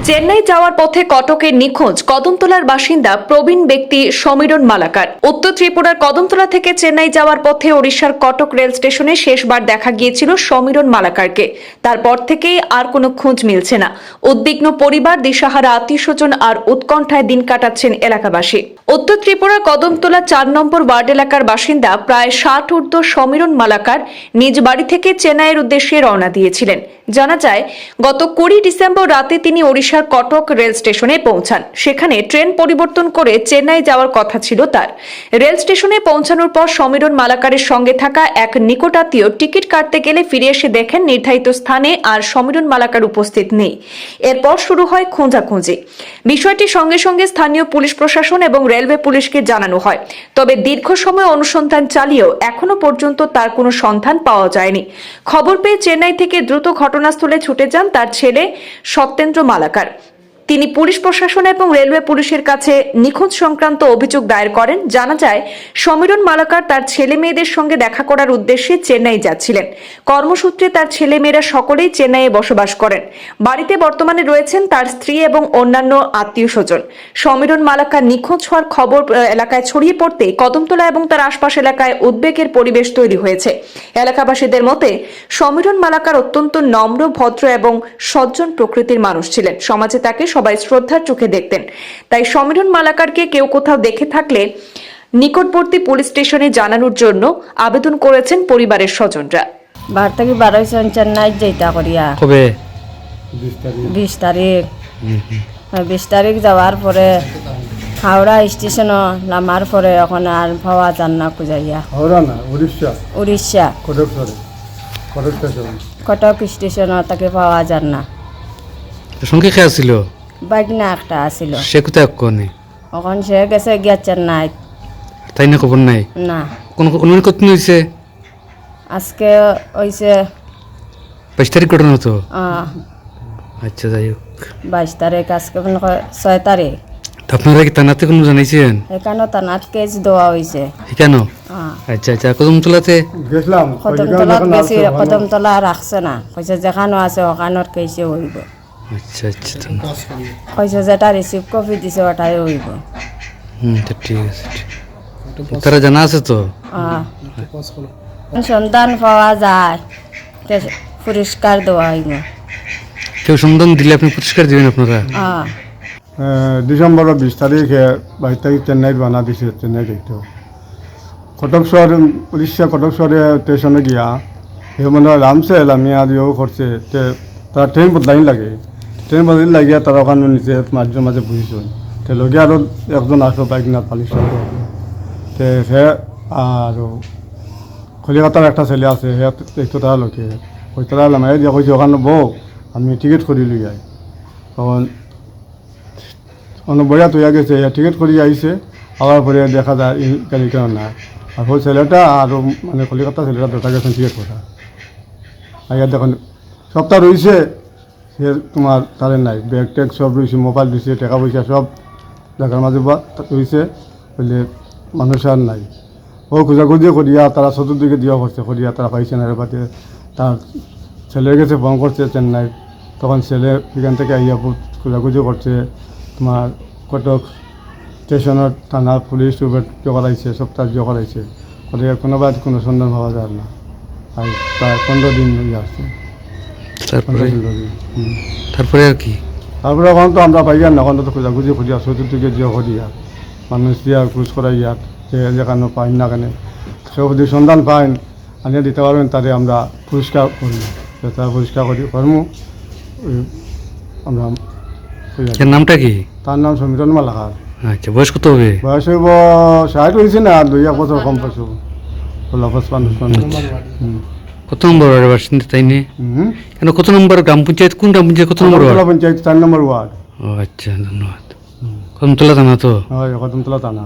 চেন্নাই যাওয়ার পথে কটকে নিখোঁজ কদমতলার বাসিন্দা প্রবীণ ব্যক্তি সমীরণ মালাকার। উত্তর ত্রিপুরার কদমতলা থেকে চেন্নাই যাওয়ার পথে ওড়িশার কটক রেল স্টেশনে শেষবার দেখা গিয়েছিল সমীরণ মালাকারকে। তারপর থেকেই আর কোনো খোঁজ মিলছে না। উদ্বিগ্ন পরিবার, দিশাহারা আত্মীয়স্বজন আর উৎকণ্ঠায় দিন কাটাচ্ছেন এলাকাবাসী। উত্তর ত্রিপুরার কদমতলা ৪ নম্বর ওয়ার্ড এলাকার বাসিন্দা প্রায় ৬০ ঊর্ধ্ব সমীরণ মালাকার নিজ বাড়ি থেকে চেন্নাইয়ের উদ্দেশ্যে রওনা দিয়েছিলেন। জানা যায়, গত ২০ ডিসেম্বর রাতে তিনি ওড়িশার কটক রেল স্টেশনে পৌঁছান। সেখানে ট্রেন পরিবর্তন করে চেন্নাই যাওয়ার কথা ছিল তার। রেল স্টেশনে পৌঁছানোর পর সমীরণ মালাকারের সঙ্গে থাকা এক নিকটাত্মীয় টিকিট কাটতে গেলে ফিরে এসে দেখেন নির্ধারিত স্থানে আর সমীরণ মালাকার উপস্থিত নেই। এরপর শুরু হয় খোঁজাখুঁজি। বিষয়টি সঙ্গে সঙ্গে স্থানীয় পুলিশ প্রশাসন এবং রেলওয়ে পুলিশকে জানানো হয়। তবে দীর্ঘ সময় অনুসন্ধান চালিয়েও এখনো পর্যন্ত তার কোনো সন্ধান পাওয়া যায়নি। খবর পেয়ে চেন্নাই থেকে দ্রুত ঘটনাস্থলে ছুটে যান তার ছেলে সত্যেন্দ্র মালাকার। তিনি পুলিশ প্রশাসন এবং রেলওয়ে পুলিশের কাছে নিখোঁজ সংক্রান্ত অভিযোগ দায়ের করেন। জানা যায়, সমীরণ মালাকার তার ছেলে মেয়েদের সঙ্গে দেখা করার উদ্দেশ্যে চেন্নাই যাচ্ছিলেন। কর্মসূত্রে তার ছেলে মেয়েরা সকলেই চেন্নাইয়ে বসবাস করেন। বাড়িতে বর্তমানে রয়েছেন তার স্ত্রী এবং অন্যান্য আত্মীয় স্বজন। সমীরণ মালাকার নিখোঁজ হওয়ার খবর এলাকায় ছড়িয়ে পড়তেই কদমতলা এবং তার আশপাশ এলাকায় উদ্বেগের পরিবেশ তৈরি হয়েছে। এলাকাবাসীদের মতে, সমীরণ মালাকার অত্যন্ত নম্র, ভদ্র এবং সজ্জন প্রকৃতির মানুষ ছিলেন। সমাজে তাকে সবাই শ্রদ্ধার চোখে দেখতেন। তাই সমীরণ মালাকারকে কেউ কোথাও দেখে থাকলে নিকটবর্তী পুলিশ স্টেশনে জানানোর জন্য আবেদন করেছেন পরিবারের স্বজনরা। বার থেকে 12 চেন্নাই যেটা করিয়া কবে 20 তারিখ 20 তারিখ যাওয়ার পরে হাওড়া স্টেশনও নামার পরে এখন আর পাওয়া যান না খুঁজাইয়া। হাওড়া না, উড়িষ্যা, উড়িষ্যা কটক শহরে, কটক স্টেশন। কটক স্টেশনও তাকে পাওয়া যান না। সঙ্গে খেয়ে ছিল বাইকনা একটা আসিল, সে কোথায় কনে এখন সে গেছে গিয়া চেন্নাই। তাই না, খবর নাই না, কোন অনুমান করতে হয়েছে। আজকে হয়েছে ২২ তারিখ ঘটনা তো। আচ্ছা, যাই হোক, 22 তারিখ, আজকে 6 তারিখ। তা আপনারা কি থানাতে কোনো জানাইছেন? এখানেও তানাত কেস দেওয়া হয়েছে। কেন? আচ্ছা আচ্ছা, কদমতলাতে গেছিলাম, কদমতলা গেছি, কদমতলা রাখছে না, কইছে যেখানে আছে ওখানোর কেসে হইব। আচ্ছা আচ্ছা, কইছে যেটা রিসিভ কপি দিছে ওটাই হইব। তো ঠিক আছে, তারা জানা আছে তো। সন্ধান পাওয়া যায়, পুরস্কার দেওয়া হইব। কেউ সন্ধান দিলে আপনি পুরস্কার দিবেন আপনারা? ডিসেম্বরের 20 তারিখে 22 তারিখ চেন্নাইত বানা দিছে। চেন্নাই যাইতো কটক শহর, উড়িষ্যা কটক শহরে স্টেশনে গিয়া সে মানে আরামসে এলামিয়া দিয়েও করছে। তারা ট্রেন বদলাই লাগে, ট্রেন বদলাই লাগিয়া তারা ওখানে নিচে মাঝে মাঝে বুঝিছেন। তে লগে আরও একজন আসলো বাইক না পালিশ তে সে আর কলিকাতার একটা ছেলে আছে, সে দেখতো তারা লোকে ওই তারা লামাই দিয়া কইছে ওখানে বউ আমি টিকিট করি লই যাই। তখন অনেক বইয়া তৈয়া গেছে, টিকিট করি আইছে। আবার পরে দেখা যায় গাড়ি কেন না। আর ওই ছেলেটা আরও মানে কলিকাতা ছেলেটা দেখা গেছেন টিকিট করা। আগে দেখুন সপ্তাহ রয়েছে, সে তোমার তারে নাই, ব্যাগ ট্যাগ সব রয়েছে, মোবাইল দিছে, টাকা পয়সা সব জায়গার মাঝে রয়েছে বলে মানুষ আর নাই। ও খোঁজাখুঁজি করিয়া তারা চতুর্দিকে দেওয়া করছে, করিয়া তারা পাইছে না। বাদে তার ছেলের কাছে ফোন করছে চেন্নাই, তখন ছেলে এখান থেকে আইয়া খোঁজাখুঁজি করছে। তোমার কটক স্টেশনের থানা পুলিশ জোগাড়াইছে, সব তার জোগাড়াইছে, করে কোনোবার কোনো সন্ধান পাওয়া যায় না। আর প্রায় 15 দিন হয়ে আসছে। তারপরে আর কি? তারপরে এখন তো আমরা পাই না, এখন তো খোঁজাখুঁজি করিয়া চতুর্দিকে যে করিয়া মানুষ দিয়া খোঁজ করাই ইয়াত যে যেখানে পাইন না কেন সব যদি সন্ধান পাইন আনিয়ে দিতে পারবেন, তাদের আমরা পুরস্কার করি। তার পুরস্কার করি কর্ম আমরা। এর নামটা কি? তার নাম সমীরণ মালাকার। আচ্ছা, বয়স কত হবে? বয়স হইব 60 হয়েছে না, আর 2-1 বছর কম পাইছ। 55। কত নম্বর ওয়ার্ডের বাসিন্দা তাই নিয়ে? কেন, কত নম্বর গ্রাম পঞ্চায়েত? কোন গ্রাম পঞ্চায়েত, কত নম্বর ওয়ার্ড? পঞ্চায়েত 4 নম্বর ওয়ার্ড। ও আচ্ছা, ধন্যবাদ। কদমতলা থানা তো? হয়, কদমতলা থানা।